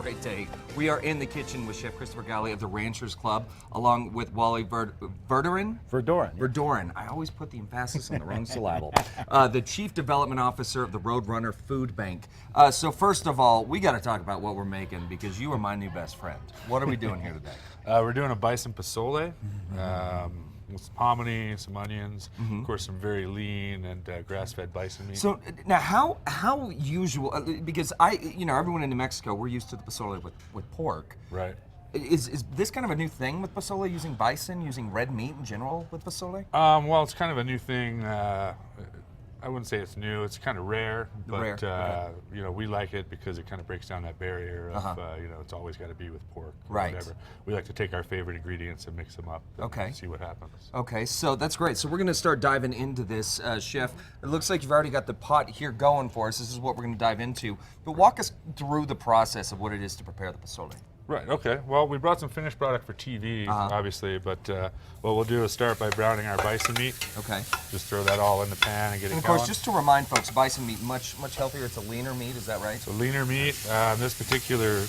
great day. We are in the kitchen with Chef Christopher Galley of the Ranchers Club, along with Wally Verdurin. Verdurin. I always put the emphasis on the wrong syllable. The Chief Development Officer of the Roadrunner Food Bank. So first of all, we got to talk about what we're making because you are my new best friend. What are we doing here today? We're doing a Bison Posole. With some hominy, some onions, of course some very lean and grass-fed bison meat. So now how usual, because everyone in New Mexico, we're used to the posole with pork. Right. Is this kind of a new thing with posole, using bison, using red meat in general with posole? Well, it's kind of a new thing. I wouldn't say it's new. It's kind of rare, but Okay. we like it because it kind of breaks down that barrier of it's always got to be with pork or Right. whatever. We like to take our favorite ingredients and mix them up and see what happens. Okay, so that's great. So we're going to start diving into this, Chef. It looks like you've already got the pot here going for us. This is what we're going to dive into. But walk us through the process of what it is to prepare the posole. Right, okay. Well, we brought some finished product for TV, obviously, but what we'll do is start by browning our bison meat. Okay. Just throw that all in the pan and get it going. And of course, just to remind folks, bison meat, much healthier. It's a leaner meat, is that right? So leaner meat. This particular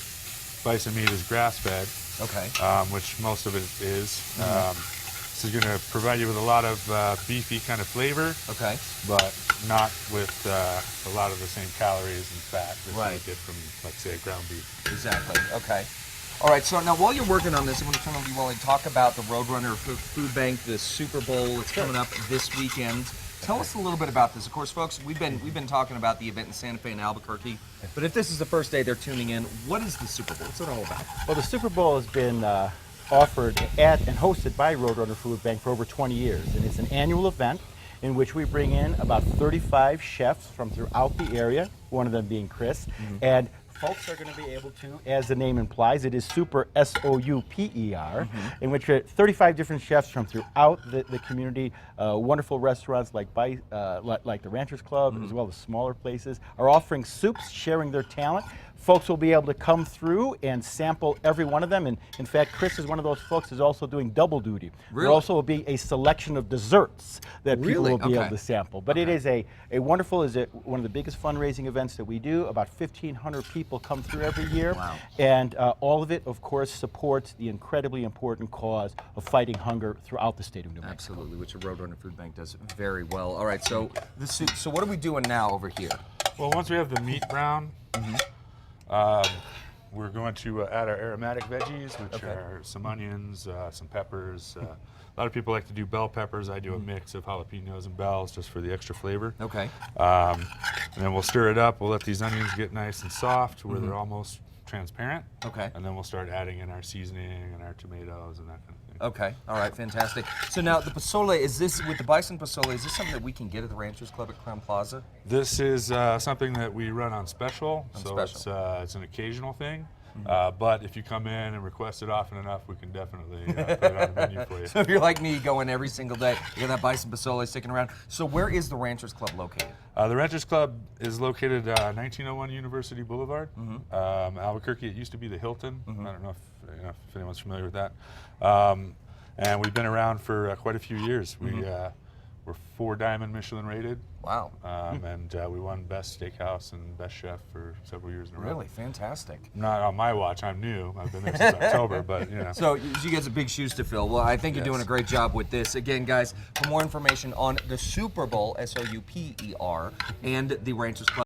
bison meat is grass-fed, Okay. which most of it is. This is going to provide you with a lot of beefy kind of flavor, Okay. but not with a lot of the same calories and fat that you would get from, let's say, ground beef. Exactly, okay. All right, so now while you're working on this, I'm going to turn over to you, Wally, talk about the Roadrunner Food Bank, the Super Bowl. It's coming up this weekend. Tell us a little bit about this. Of course, folks, we've been talking about the event in Santa Fe and Albuquerque, but if this is the first day they're tuning in, what is the Super Bowl? What's it all about? Well, the Super Bowl has been offered at and hosted by Roadrunner Food Bank for over 20 years, and it's an annual event in which we bring in about 35 chefs from throughout the area, one of them being Chris, and folks are going to be able to, as the name implies, it is Super, S-O-U-P-E-R, in which 35 different chefs from throughout the community, wonderful restaurants like the Ranchers Club, as well as smaller places, are offering soups, sharing their talent. Folks will be able to come through and sample every one of them, and in fact, Chris is one of those folks who's also doing double duty. Really? There also will be a selection of desserts that people will be able to sample. But it is a wonderful, one of the biggest fundraising events that we do. About 1,500 people come through every year. Wow. And all of it, of course, supports the incredibly important cause of fighting hunger throughout the state of New Mexico. Absolutely, which the Roadrunner Food Bank does very well. All right, so the soup. So what are we doing now over here? Well, once we have the meat brown, we're going to add our aromatic veggies, which are some onions, some peppers. A lot of people like to do bell peppers. I do a mix of jalapenos and bells just for the extra flavor. Okay. And then we'll stir it up. We'll let these onions get nice and soft where they're almost transparent. Okay. And then we'll start adding in our seasoning and our tomatoes and that kind of thing. Okay, all right, fantastic. So now the posole, is this, with the Bison Posole, is this something that we can get at the Ranchers Club at Crown Plaza? This is something that we run on special, it's an occasional thing. But if you come in and request it often enough, we can definitely put it on the menu for you. So if you're like me, going every single day, you got that Bison Posole sticking around. So where is the Ranchers Club located? The Ranchers Club is located 1901 University Boulevard. Albuquerque, it used to be the Hilton. I don't know if anyone's familiar with that. And we've been around for quite a few years. We're 4-diamond Michelin rated. Wow. And we won Best Steakhouse and Best Chef for several years in a row. Really, fantastic. Not on my watch, I'm new. I've been there since October, but you know. So you guys have big shoes to fill. Well, I think you're doing a great job with this. Again, guys, for more information on the Super Bowl, S-O-U-P-E-R, and the Ranchers Club,